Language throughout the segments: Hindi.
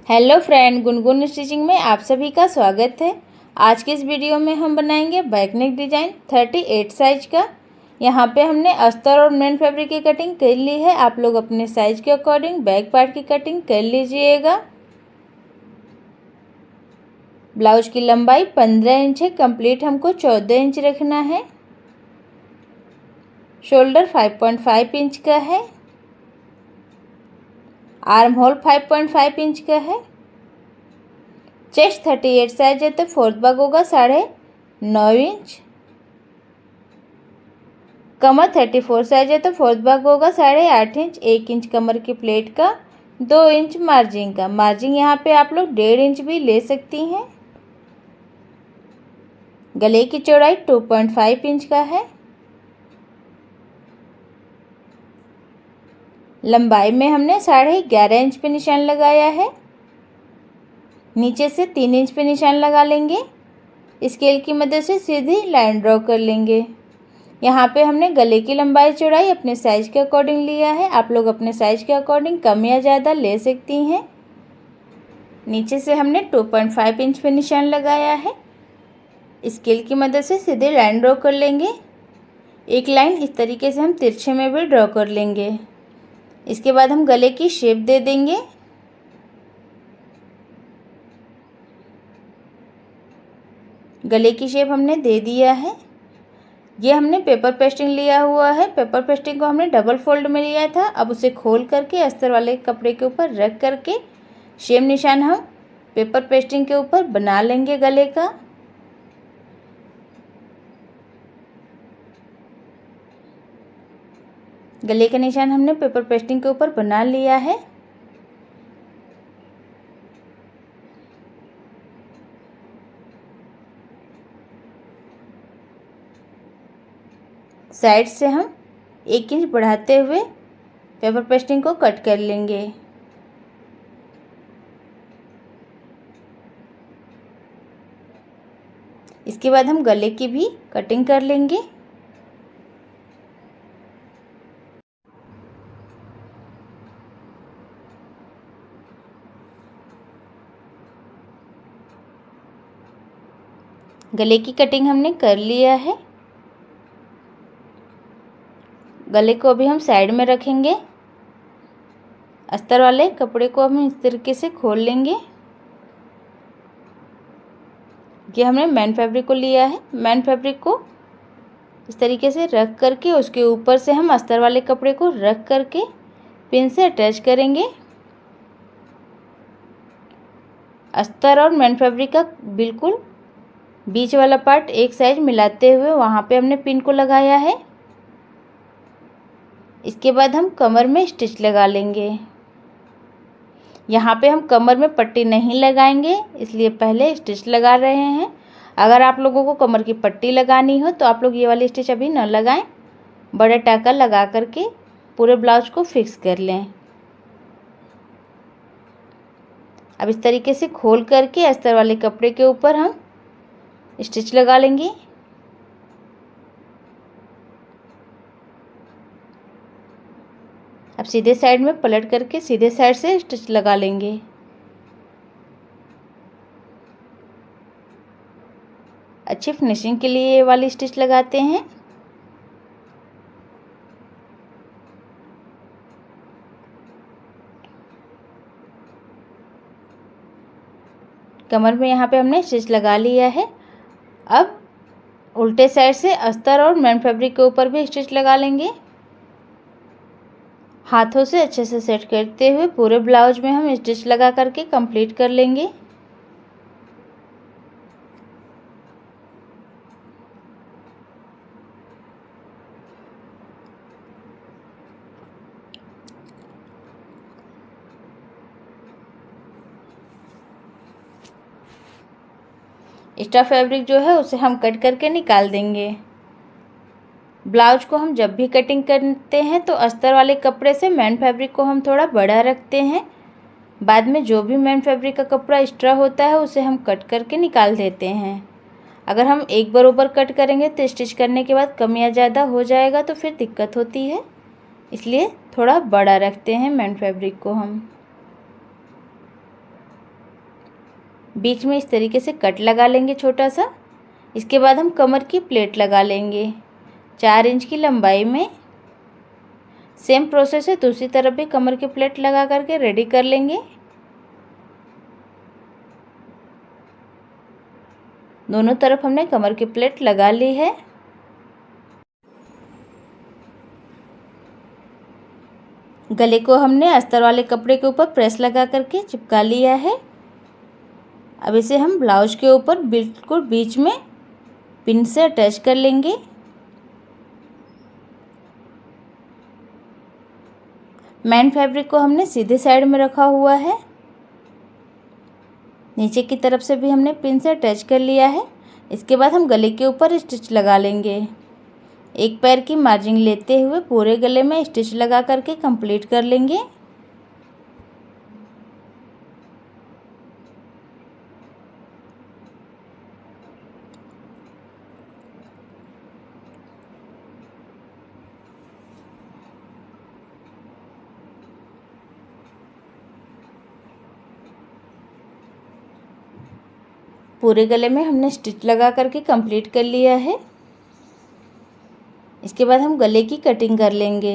हेलो फ्रेंड, गुनगुन स्टिचिंग में आप सभी का स्वागत है। आज के इस वीडियो में हम बनाएंगे बैक नेक डिज़ाइन 38 साइज का। यहाँ पे हमने अस्तर और मेन फैब्रिक की कटिंग कर ली है। आप लोग अपने साइज के अकॉर्डिंग बैक पार्ट की कटिंग कर लीजिएगा। ब्लाउज की लंबाई 15 इंच है, कंप्लीट हमको 14 इंच रखना है। शोल्डर 5.5 इंच का है। आर्म होल 5.5 इंच का है। चेस्ट 38 साइज है तो फोर्थ भाग होगा 9.5 इंच। कमर 34 साइज है तो फोर्थ भाग होगा 8.5 इंच। 1 इंच कमर की प्लेट का, 2 इंच मार्जिन का। मार्जिन यहाँ पे आप लोग 1.5 इंच भी ले सकती हैं। गले की चौड़ाई 2.5 इंच का है। लंबाई में हमने 11.5 इंच पे निशान लगाया है। नीचे से 3 इंच पे निशान लगा लेंगे। स्केल की मदद से सीधी लाइन ड्रॉ कर लेंगे। यहाँ पे हमने गले की लंबाई चौड़ाई अपने साइज के अकॉर्डिंग लिया है। आप लोग अपने साइज के अकॉर्डिंग कम या ज़्यादा ले सकती हैं। नीचे से हमने 2.5 इंच पे निशान लगाया है। स्केल की मदद से सीधे लाइन ड्रॉ कर लेंगे। एक लाइन इस तरीके से हम तिरछे में भी ड्रॉ कर लेंगे। इसके बाद हम गले की शेप दे देंगे। गले की शेप हमने दे दिया है। ये हमने पेपर पेस्टिंग लिया हुआ है। पेपर पेस्टिंग को हमने डबल फोल्ड में लिया था। अब उसे खोल करके अस्तर वाले कपड़े के ऊपर रख करके शेम निशान हम पेपर पेस्टिंग के ऊपर बना लेंगे गले का। गले का निशान हमने पेपर पेस्टिंग के ऊपर बना लिया है। साइड से हम 1 इंच बढ़ाते हुए पेपर पेस्टिंग को कट कर लेंगे। इसके बाद हम गले की भी कटिंग कर लेंगे। गले की कटिंग हमने कर लिया है। गले को अभी हम साइड में रखेंगे। अस्तर वाले कपड़े को हम इस तरीके से खोल लेंगे। ये हमने मेन फैब्रिक को लिया है। मेन फैब्रिक को इस तरीके से रख करके उसके ऊपर से हम अस्तर वाले कपड़े को रख करके पिन से अटैच करेंगे। अस्तर और मेन फैब्रिक का बिल्कुल बीच वाला पार्ट एक साइड मिलाते हुए वहाँ पे हमने पिन को लगाया है। इसके बाद हम कमर में स्टिच लगा लेंगे। यहाँ पे हम कमर में पट्टी नहीं लगाएंगे, इसलिए पहले स्टिच लगा रहे हैं। अगर आप लोगों को कमर की पट्टी लगानी हो तो आप लोग ये वाली स्टिच अभी न लगाएं। बड़ा टाका लगा करके पूरे ब्लाउज को फिक्स कर लें। अब इस तरीके से खोल करके अस्तर वाले कपड़े के ऊपर हम स्टिच लगा लेंगे। अब सीधे साइड में पलट करके सीधे साइड से स्टिच लगा लेंगे। अच्छी फिनिशिंग के लिए ये वाली स्टिच लगाते हैं। कमर में यहाँ पे हमने स्टिच लगा लिया है। अब उल्टे साइड से अस्तर और मेन फैब्रिक के ऊपर भी स्टिच लगा लेंगे। हाथों से अच्छे से सेट करते हुए पूरे ब्लाउज में हम स्टिच लगा करके कंप्लीट कर लेंगे। एक्स्ट्रा फैब्रिक जो है उसे हम कट करके निकाल देंगे। ब्लाउज को हम जब भी कटिंग करते हैं तो अस्तर वाले कपड़े से मेन फैब्रिक को हम थोड़ा बड़ा रखते हैं। बाद में जो भी मेन फैब्रिक का कपड़ा एक्स्ट्रा होता है उसे हम कट करके निकाल देते हैं। अगर हम एक बराबर कट करेंगे तो स्टिच करने के बाद कम या ज़्यादा हो जाएगा तो फिर दिक्कत होती है, इसलिए थोड़ा बड़ा रखते हैं मेन फैब्रिक को हम। बीच में इस तरीके से कट लगा लेंगे छोटा सा। इसके बाद हम कमर की प्लेट लगा लेंगे 4 इंच की लंबाई में। सेम प्रोसेस है, दूसरी तरफ भी कमर की प्लेट लगा करके रेडी कर लेंगे। दोनों तरफ हमने कमर की प्लेट लगा ली है। गले को हमने अस्तर वाले कपड़े के ऊपर प्रेस लगा करके चिपका लिया है। अब इसे हम ब्लाउज के ऊपर बिल्कुल बीच में पिन से अटैच कर लेंगे। मेन फैब्रिक को हमने सीधे साइड में रखा हुआ है। नीचे की तरफ से भी हमने पिन से अटैच कर लिया है। इसके बाद हम गले के ऊपर स्टिच लगा लेंगे। एक पैर की मार्जिन लेते हुए पूरे गले में स्टिच लगा करके कंप्लीट कर लेंगे। पूरे गले में हमने स्टिच लगा करके कंप्लीट कर लिया है। इसके बाद हम गले की कटिंग कर लेंगे।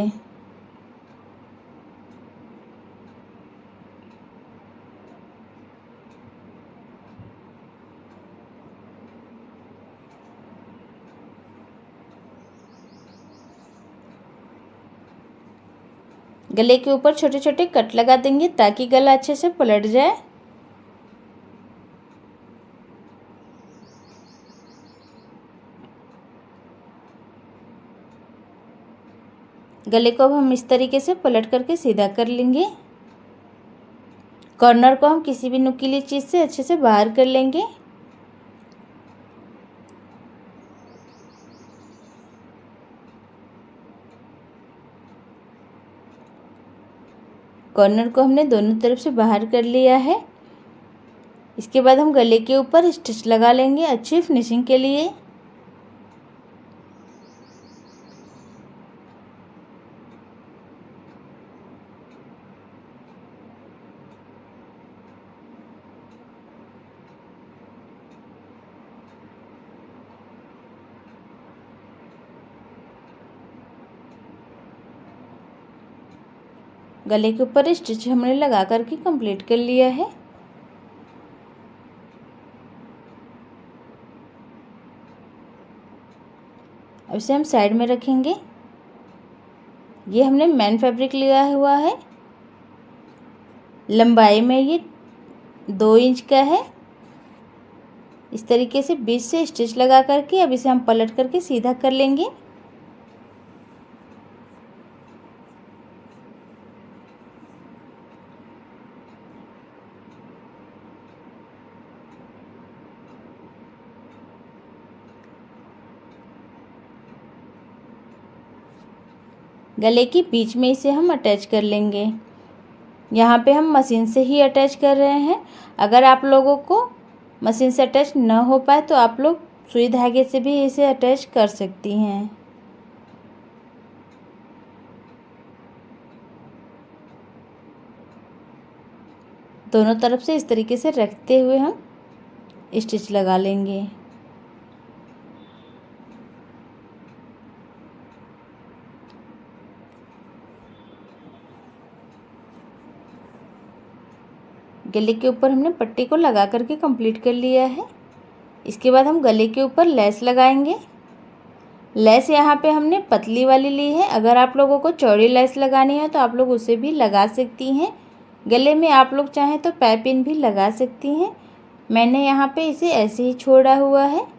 गले के ऊपर छोटे छोटे कट लगा देंगे ताकि गला अच्छे से पलट जाए। गले को अब हम इस तरीके से पलट करके सीधा कर लेंगे। कॉर्नर को हम किसी भी नुकीली चीज़ से अच्छे से बाहर कर लेंगे। कॉर्नर को हमने दोनों तरफ से बाहर कर लिया है। इसके बाद हम गले के ऊपर स्टिच लगा लेंगे अच्छी फिनिशिंग के लिए। गले के ऊपर स्टिच हमने लगा करके कंप्लीट कर लिया है। अब इसे हम साइड में रखेंगे। ये हमने मेन फैब्रिक लिया हुआ है। लंबाई में ये 2 इंच का है। इस तरीके से बीच से स्टिच लगा करके अब इसे हम पलट करके सीधा कर लेंगे। गले के बीच में इसे हम अटैच कर लेंगे। यहाँ पे हम मशीन से ही अटैच कर रहे हैं। अगर आप लोगों को मशीन से अटैच न हो पाए तो आप लोग सुई धागे से भी इसे अटैच कर सकती हैं। दोनों तरफ से इस तरीके से रखते हुए हम स्टिच लगा लेंगे। गले के ऊपर हमने पट्टी को लगा करके कंप्लीट कर लिया है। इसके बाद हम गले के ऊपर लेस लगाएंगे। लेस यहाँ पे हमने पतली वाली ली है। अगर आप लोगों को चौड़ी लेस लगानी है तो आप लोग उसे भी लगा सकती हैं। गले में आप लोग चाहें तो पाइपिंग भी लगा सकती हैं। मैंने यहाँ पे इसे ऐसे ही छोड़ा हुआ है।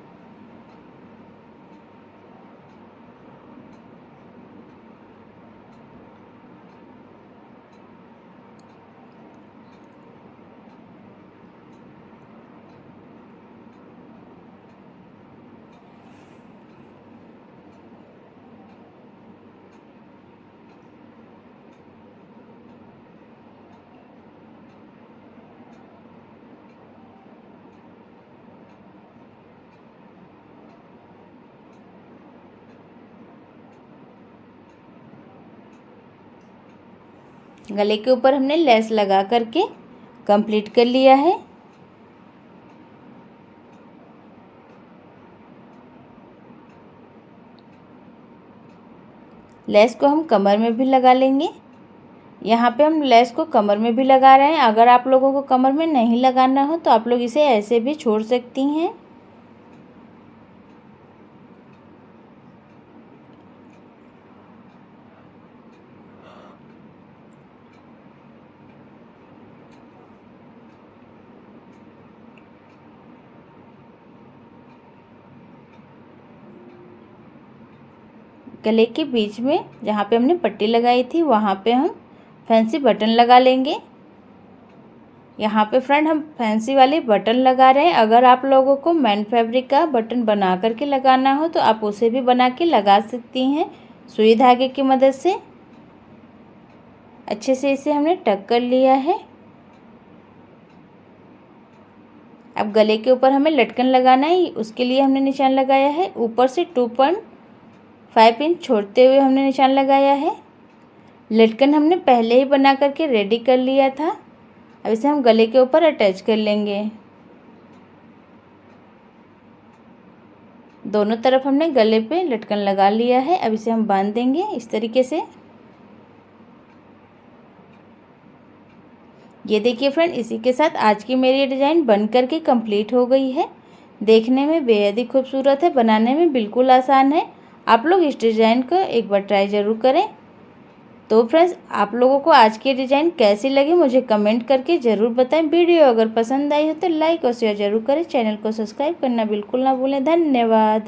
गले के ऊपर हमने लेस लगा करके कंप्लीट कर लिया है। लेस को हम कमर में भी लगा लेंगे। यहाँ पे हम लेस को कमर में भी लगा रहे हैं। अगर आप लोगों को कमर में नहीं लगाना हो तो आप लोग इसे ऐसे भी छोड़ सकती हैं। गले के बीच में जहाँ पे हमने पट्टी लगाई थी वहाँ पे हम फैंसी बटन लगा लेंगे। यहाँ पे फ्रेंड हम फैंसी वाले बटन लगा रहे हैं। अगर आप लोगों को मैन फैब्रिक का बटन बना करके लगाना हो तो आप उसे भी बना के लगा सकती हैं सुई धागे की मदद से। अच्छे से इसे हमने टक कर लिया है। अब गले के ऊपर हमें लटकन लगाना है, उसके लिए हमने निशान लगाया है। ऊपर से 2.5 इंच छोड़ते हुए हमने निशान लगाया है। लटकन हमने पहले ही बना करके रेडी कर लिया था। अब इसे हम गले के ऊपर अटैच कर लेंगे। दोनों तरफ हमने गले पे लटकन लगा लिया है। अब इसे हम बांध देंगे इस तरीके से। ये देखिए फ्रेंड, इसी के साथ आज की मेरी डिज़ाइन बन करके कंप्लीट हो गई है। देखने में बेहद ही खूबसूरत है, बनाने में बिल्कुल आसान है। आप लोग इस डिज़ाइन को एक बार ट्राई ज़रूर करें। तो फ्रेंड्स, आप लोगों को आज की डिज़ाइन कैसी लगी मुझे कमेंट करके ज़रूर बताएं। वीडियो अगर पसंद आई हो तो लाइक और शेयर ज़रूर करें। चैनल को सब्सक्राइब करना बिल्कुल ना भूलें। धन्यवाद।